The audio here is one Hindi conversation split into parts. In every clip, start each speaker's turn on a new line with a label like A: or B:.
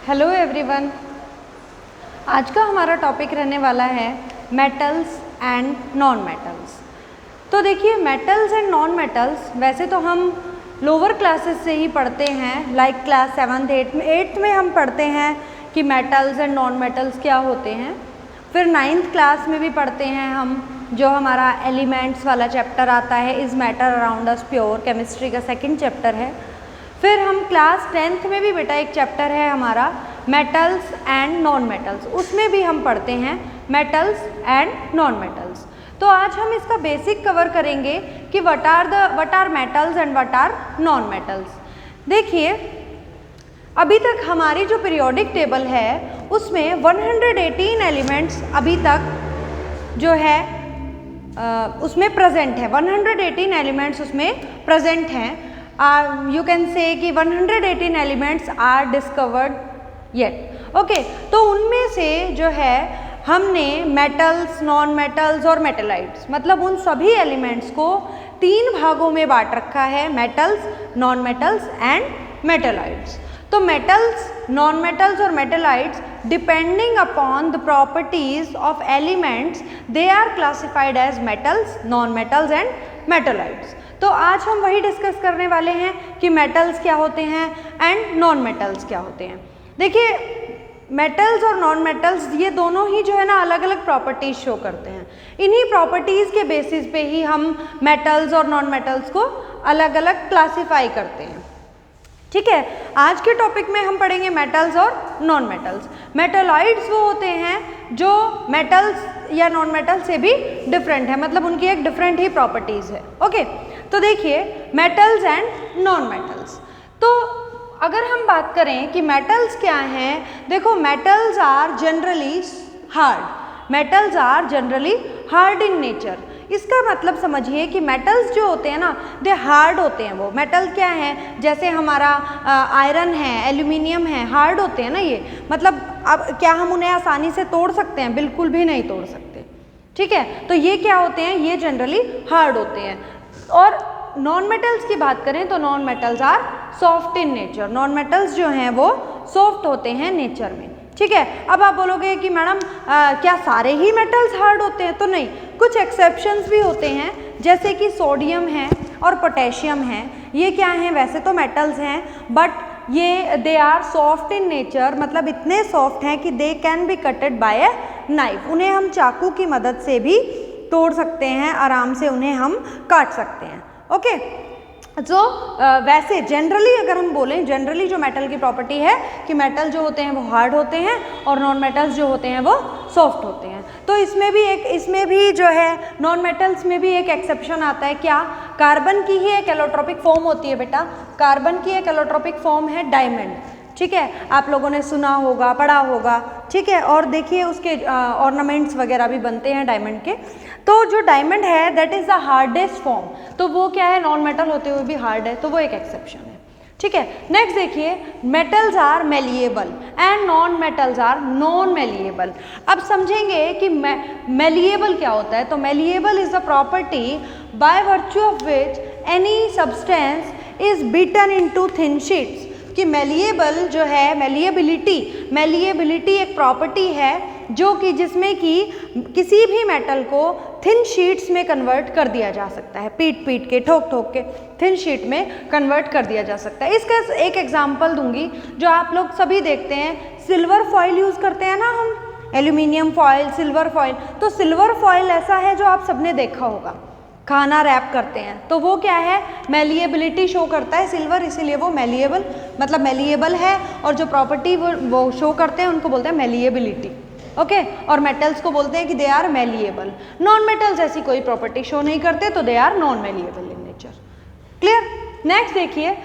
A: हेलो एवरीवन, आज का हमारा टॉपिक रहने वाला है मेटल्स एंड नॉन मेटल्स। तो देखिए, मेटल्स एंड नॉन मेटल्स वैसे तो हम लोअर क्लासेस से ही पढ़ते हैं, लाइक क्लास 7th 8th में हम पढ़ते हैं कि मेटल्स एंड नॉन मेटल्स क्या होते हैं। फिर 9th क्लास में भी पढ़ते हैं हम, जो हमारा एलिमेंट्स वाला चैप्टर आता है, is matter around us pure, chemistry का 2nd चैप्टर है। फिर हम क्लास 10th में भी बेटा एक चैप्टर है हमारा मेटल्स एंड नॉन मेटल्स, उसमें भी हम पढ़ते हैं मेटल्स एंड नॉन मेटल्स। तो आज हम इसका बेसिक कवर करेंगे कि what are metals and what are non metals. देखिए, अभी तक हमारी जो पीरियोडिक टेबल है उसमें 118 एलिमेंट्स अभी तक जो है उसमें प्रेजेंट है, 118 एलिमेंट्स उसमें प्रेजेंट हैं। यू कैन से कि 118 elements are discovered yet. Okay, तो उनमें से जो है हमने मेटल्स, नॉन मेटल्स और मेटेलाइट्स, मतलब उन सभी एलिमेंट्स को 3 भागों में बांट रखा है, metals, non metals and metalloids. तो मेटल्स, नॉन मेटल्स और metalloids depending upon the properties of elements they are classified as metals, non metals and metalloids. तो आज हम वही डिस्कस करने वाले हैं कि मेटल्स क्या होते हैं एंड नॉन मेटल्स क्या होते हैं। देखिए, मेटल्स और नॉन मेटल्स ये दोनों ही जो है ना अलग अलग प्रॉपर्टीज शो करते हैं। इन्हीं प्रॉपर्टीज के बेसिस पे ही हम मेटल्स और नॉन मेटल्स को अलग अलग क्लासिफाई करते हैं। ठीक है, आज के टॉपिक में हम पढ़ेंगे मेटल्स और नॉन मेटल्स। मेटेलाइट्स वो होते हैं जो मेटल्स या नॉन मेटल्स से भी डिफरेंट है, मतलब उनकी एक डिफरेंट ही प्रॉपर्टीज है। ओके, तो देखिए मेटल्स एंड नॉन मेटल्स। तो अगर हम बात करें कि मेटल्स क्या हैं, देखो metals are generally hard, metals are generally hard in nature. इसका मतलब समझिए कि मेटल्स जो होते हैं ना दे हार्ड होते हैं। वो मेटल क्या है, जैसे हमारा आयरन है, एल्यूमिनियम है, हार्ड होते हैं ना ये। मतलब अब क्या हम उन्हें आसानी से तोड़ सकते हैं? बिल्कुल भी नहीं तोड़ सकते। ठीक है, तो ये क्या होते हैं, ये जनरली हार्ड होते हैं। और नॉन मेटल्स की बात करें तो non metals are soft in nature. Non metals जो हैं वो सॉफ्ट होते हैं नेचर में। ठीक है, अब आप बोलोगे कि मैडम क्या सारे ही मेटल्स हार्ड होते हैं? तो नहीं, कुछ एक्सेप्शंस भी होते हैं, जैसे कि सोडियम है और पोटेशियम है। ये क्या हैं? वैसे तो मेटल्स हैं, बट ये they are soft in nature, मतलब इतने सॉफ्ट हैं कि they can be cutted by a knife. उन्हें हम चाकू की मदद से भी तोड़ सकते हैं, आराम से उन्हें हम काट सकते हैं। ओके, तो वैसे जनरली अगर हम बोलें, जनरली जो मेटल की प्रॉपर्टी है कि मेटल जो होते हैं वो हार्ड होते हैं और नॉन मेटल्स जो होते हैं वो सॉफ्ट होते हैं। तो इसमें भी जो है नॉन मेटल्स में भी एक एक्सेप्शन आता है। क्या? कार्बन की ही एक एलोट्रोपिक फॉर्म होती है बेटा। कार्बन की एक एलोट्रोपिक फॉर्म है डायमंड। ठीक है, आप लोगों ने सुना होगा, पढ़ा होगा। ठीक है, और देखिए उसके ऑर्नामेंट्स वगैरह भी बनते हैं डायमंड के। तो जो डायमंड है that is the hardest form, तो वो क्या है, नॉन मेटल होते हुए भी हार्ड है, तो वो एक एक्सेप्शन है। ठीक है, नेक्स्ट देखिए, metals are malleable and non metals are non malleable. अब समझेंगे कि मेलिएबल क्या होता है। तो malleable is the property by virtue of which any substance is beaten into thin sheets. कि मेलिएबल जो है, मेलिएबिलिटी एक प्रॉपर्टी है जो कि जिसमें कि किसी भी मेटल को थिन शीट्स में कन्वर्ट कर दिया जा सकता है, पीट के, ठोक के थिन शीट में कन्वर्ट कर दिया जा सकता है। इसका एक एग्जांपल दूंगी जो आप लोग सभी देखते हैं, सिल्वर फॉइल यूज़ करते हैं ना हम, एल्यूमिनियम फॉइल, सिल्वर फॉइल। तो सिल्वर फॉइल ऐसा है जो आप सबने देखा होगा, खाना रैप करते हैं, तो वो क्या है, मेलिएबिलिटी शो करता है सिल्वर, इसीलिए वो मेलिएबल, मतलब मेलिएबल है। और जो प्रॉपर्टी वो शो करते हैं उनको बोलते हैं मेलिएबिलिटी। ओके, और मेटल्स को बोलते हैं कि they are malleable. Non metals ऐसी कोई प्रॉपर्टी शो नहीं करते, तो they are non malleable in nature. Clear? Next देखिए,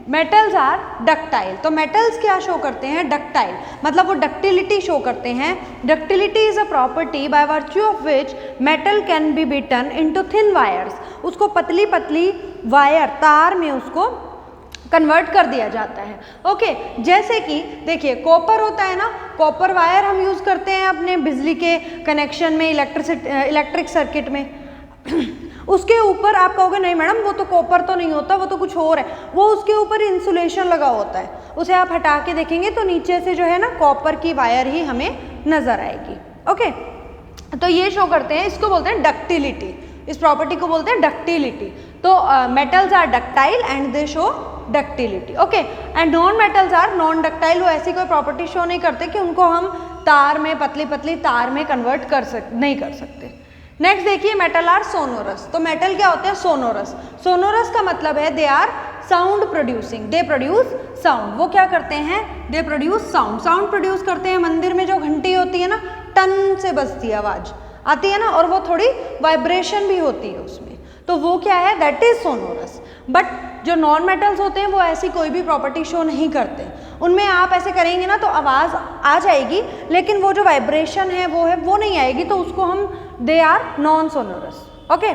A: मेटल्स आर डक्टाइल। तो मेटल्स क्या शो करते हैं? डक्टाइल, मतलब वो डक्टिलिटी शो करते हैं। Ductility is a property by virtue of which metal can be beaten into thin wires. उसको पतली पतली वायर, तार में उसको कन्वर्ट कर दिया जाता है। ओके, जैसे कि देखिए कॉपर होता है ना, कॉपर वायर हम यूज़ करते हैं अपने बिजली के कनेक्शन में, इलेक्ट्रिक सर्किट में। उसके ऊपर आप कहोगे नहीं मैडम वो तो कॉपर तो नहीं होता, वो तो कुछ और है, वो उसके ऊपर इंसुलेशन लगा होता है, उसे आप हटा के देखेंगे तो नीचे से जो है ना कॉपर की वायर ही हमें नजर आएगी। ओके, तो ये शो करते हैं, इसको बोलते हैं डक्टिलिटी, इस प्रॉपर्टी को बोलते हैं डक्टिलिटी। तो metals are ductile and they show ductility. Okay, and non metals are non ductile, वो ऐसी कोई प्रॉपर्टी शो नहीं करते कि उनको हम तार में, पतली पतली तार में कन्वर्ट नहीं कर सकते। नेक्स्ट देखिए, मेटल आर सोनोरस। तो मेटल क्या होते हैं? सोनोरस। सोनोरस का मतलब है they are sound producing, they produce sound. वो क्या करते हैं? They produce sound, sound produce करते हैं। मंदिर में जो घंटी होती है ना, टन से बजती है, आवाज आती है ना, और वो थोड़ी वाइब्रेशन भी होती है उसमें, तो वो क्या है? That is sonorous. बट जो नॉन मेटल्स होते हैं वो ऐसी कोई भी प्रॉपर्टी शो नहीं करते, उनमें आप ऐसे करेंगे ना तो आवाज़ आ जाएगी, लेकिन वो जो वाइब्रेशन है वो नहीं आएगी, तो उसको हम they are non sonorous. Okay,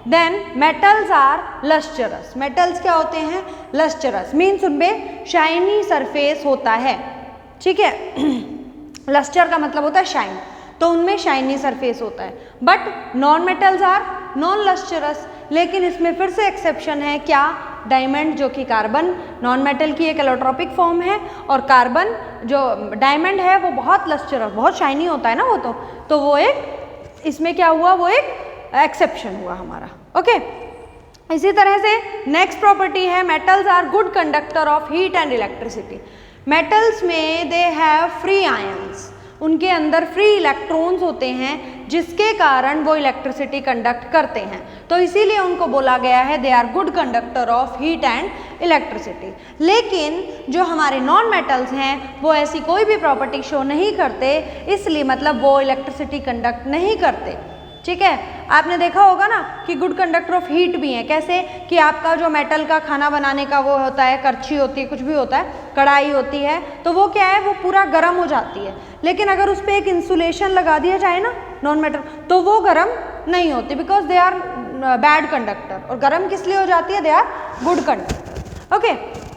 A: then metals are lustrous. Metals क्या होते हैं? लस्चरस मीन्स उनमें शाइनी सरफेस होता है, ठीक है। लस्टर का मतलब होता है शाइन, तो उनमें शाइनी सरफेस होता है। But non metals are non lustrous, लेकिन इसमें फिर से एक्सेप्शन है, क्या? डायमंड, जो कि कार्बन नॉन मेटल की एक एलोट्रॉपिक फॉर्म है, और कार्बन जो डायमंड है वो बहुत लस्चरस, बहुत शाइनी होता है ना वो, तो वो एक इसमें क्या हुआ? वो एक एक्सेप्शन हुआ हमारा। ओके, इसी तरह से नेक्स्ट प्रॉपर्टी है, metals are good conductor of heat and electricity. मेटल्स में दे हैव फ्री आयंस, उनके अंदर फ्री इलेक्ट्रॉन्स होते हैं, जिसके कारण वो इलेक्ट्रिसिटी कंडक्ट करते हैं, तो इसीलिए उनको बोला गया है they are good conductor of heat and electricity. लेकिन जो हमारे नॉन मेटल्स हैं वो ऐसी कोई भी प्रॉपर्टी शो नहीं करते, इसलिए मतलब वो इलेक्ट्रिसिटी कंडक्ट नहीं करते, ठीक है। आपने देखा होगा ना कि गुड कंडक्टर ऑफ हीट भी हैं, कैसे कि आपका जो मेटल का खाना बनाने का वो होता है, करछी होती है, कुछ भी होता है, कढ़ाई होती है, तो वो क्या है? वो पूरा गर्म हो जाती है, लेकिन अगर उस पर एक इंसुलेशन लगा दिया जाए ना नॉन मेटल, तो वो गर्म नहीं होती, because they are bad conductor. और गर्म किस लिए हो जाती है? They are good conductor. Okay,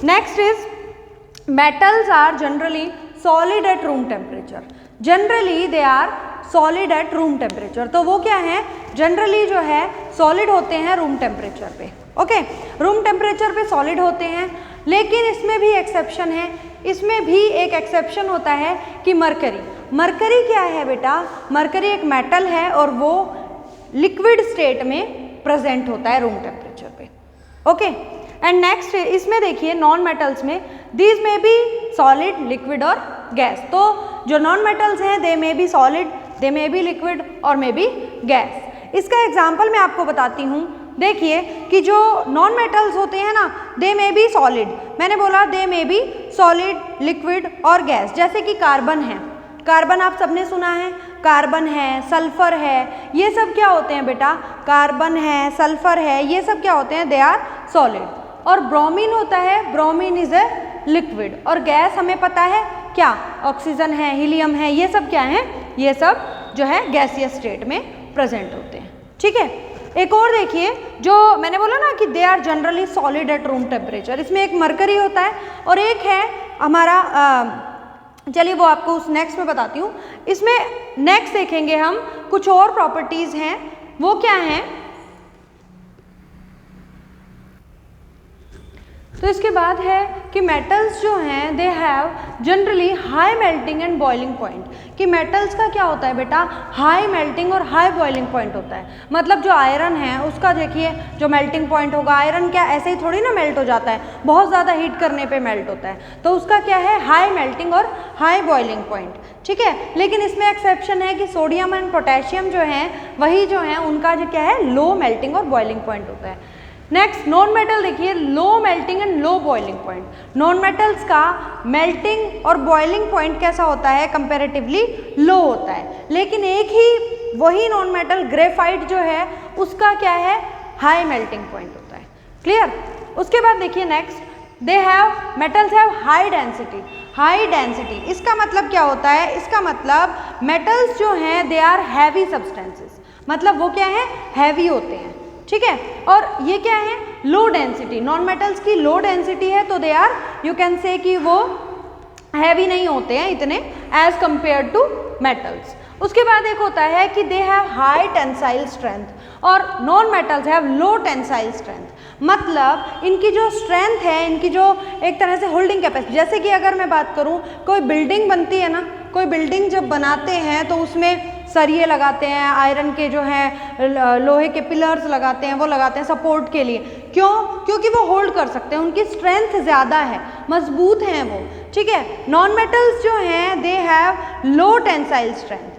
A: next is metals are generally solid at room temperature. Generally they are solid at room temperature, तो वो क्या है? जनरली जो है सॉलिड होते हैं रूम टेम्परेचर पे। ओके, रूम टेम्परेचर पे सॉलिड होते हैं, लेकिन इसमें भी एक्सेप्शन है। इसमें भी एक एक्सेप्शन होता है कि मरकरी। मरकरी क्या है बेटा? मरकरी एक मेटल है और वो लिक्विड स्टेट में प्रेजेंट होता है रूम टेम्परेचर पे। ओके, एंड नेक्स्ट इसमें देखिए नॉन मेटल्स में दीज में बी सॉलिड, लिक्विड और गैस। तो जो नॉन मेटल्स हैं दे में बी सॉलिड, दे में बी लिक्विड और में बी गैस। इसका एग्जाम्पल मैं आपको बताती हूँ। देखिए कि जो नॉन मेटल्स होते हैं ना, दे में बी सॉलिड, मैंने बोला दे में बी सॉलिड, लिक्विड और गैस। जैसे कि कार्बन है, कार्बन आप सबने सुना है, कार्बन है, सल्फर है, ये सब क्या होते हैं बेटा? कार्बन है, सल्फर है, ये सब क्या होते हैं? They are solid. और ब्रोमीन होता है, ब्रोमीन इज ए लिक्विड। और गैस हमें पता है क्या? ऑक्सीजन है, हीलियम है, ये सब क्या है? ये सब जो है गैसियस स्टेट में प्रेजेंट होते हैं, ठीक है। एक और देखिए, जो मैंने बोला ना कि they are generally solid at room temperature, इसमें एक मरकरी होता है और एक है हमारा चलिए वो आपको उस नेक्स्ट में बताती हूँ। इसमें नेक्स्ट देखेंगे हम कुछ और प्रॉपर्टीज हैं, वो क्या हैं? तो इसके बाद है कि मेटल्स जो हैं they have generally high melting and boiling point. कि मेटल्स का क्या होता है बेटा? हाई मेल्टिंग और हाई बॉइलिंग पॉइंट होता है। मतलब जो आयरन है उसका देखिए जो मेल्टिंग पॉइंट होगा, आयरन क्या ऐसे ही थोड़ी ना मेल्ट हो जाता है, बहुत ज़्यादा हीट करने पे मेल्ट होता है, तो उसका क्या है? हाई मेल्टिंग और हाई बॉइलिंग पॉइंट, ठीक है। लेकिन इसमें एक्सेप्शन है कि सोडियम एंड पोटेशियम जो हैं वही जो हैं उनका जो क्या है? लो मेल्टिंग और बॉइलिंग पॉइंट होता है। नेक्स्ट नॉन मेटल देखिए, low melting and low boiling point. Non metals का मेल्टिंग और बॉइलिंग पॉइंट कैसा होता है? कंपैरेटिवली लो होता है। लेकिन एक ही वही नॉन मेटल ग्रेफाइट जो है उसका क्या है? हाई मेल्टिंग पॉइंट होता है। क्लियर? उसके बाद देखिए next, they have metals have high density. High density इसका मतलब क्या होता है? इसका मतलब मेटल्स जो हैं दे आर हैवी सब्सटेंसेस, मतलब वो क्या है? हैवी होते हैं, ठीक है। और ये क्या है? Low density. नॉन मेटल्स की लो डेंसिटी है तो they are you can say कि वो हैवी नहीं होते हैं इतने एज कंपेयर टू मेटल्स। उसके बाद एक होता है कि they have high tensile strength. और non metals have low tensile strength, मतलब इनकी जो स्ट्रेंथ है, इनकी जो एक तरह से होल्डिंग कैपेसिटी, जैसे कि अगर मैं बात करूं कोई बिल्डिंग बनती है ना, कोई बिल्डिंग जब बनाते हैं तो उसमें सरिये लगाते हैं, आयरन के जो हैं लोहे के पिलर्स लगाते हैं, वो लगाते हैं सपोर्ट के लिए। क्यों? क्योंकि वो होल्ड कर सकते हैं, उनकी स्ट्रेंथ ज़्यादा है, मजबूत हैं वो, ठीक है। नॉन मेटल्स जो हैं they have low tensile strength,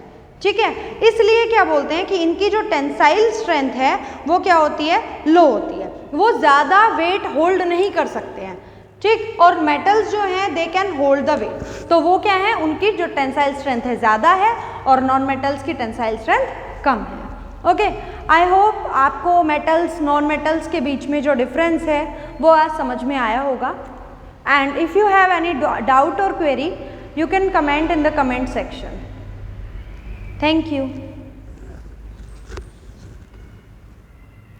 A: ठीक है, इसलिए क्या बोलते हैं कि इनकी जो टेंसाइल स्ट्रेंथ है वो क्या होती है, लो होती है, वो ज़्यादा वेट होल्ड नहीं कर सकते हैं, ठीक। और मेटल्स जो हैं they can hold the weight, तो वो क्या है, उनकी जो टेंसाइल स्ट्रेंथ है ज़्यादा है और नॉन मेटल्स की टेंसाइल स्ट्रेंथ कम है। ओके, आई होप आपको मेटल्स नॉन मेटल्स के बीच में जो डिफरेंस है वो आज समझ में आया होगा। And if you have any doubt और query, you can comment in the comment section. Thank you.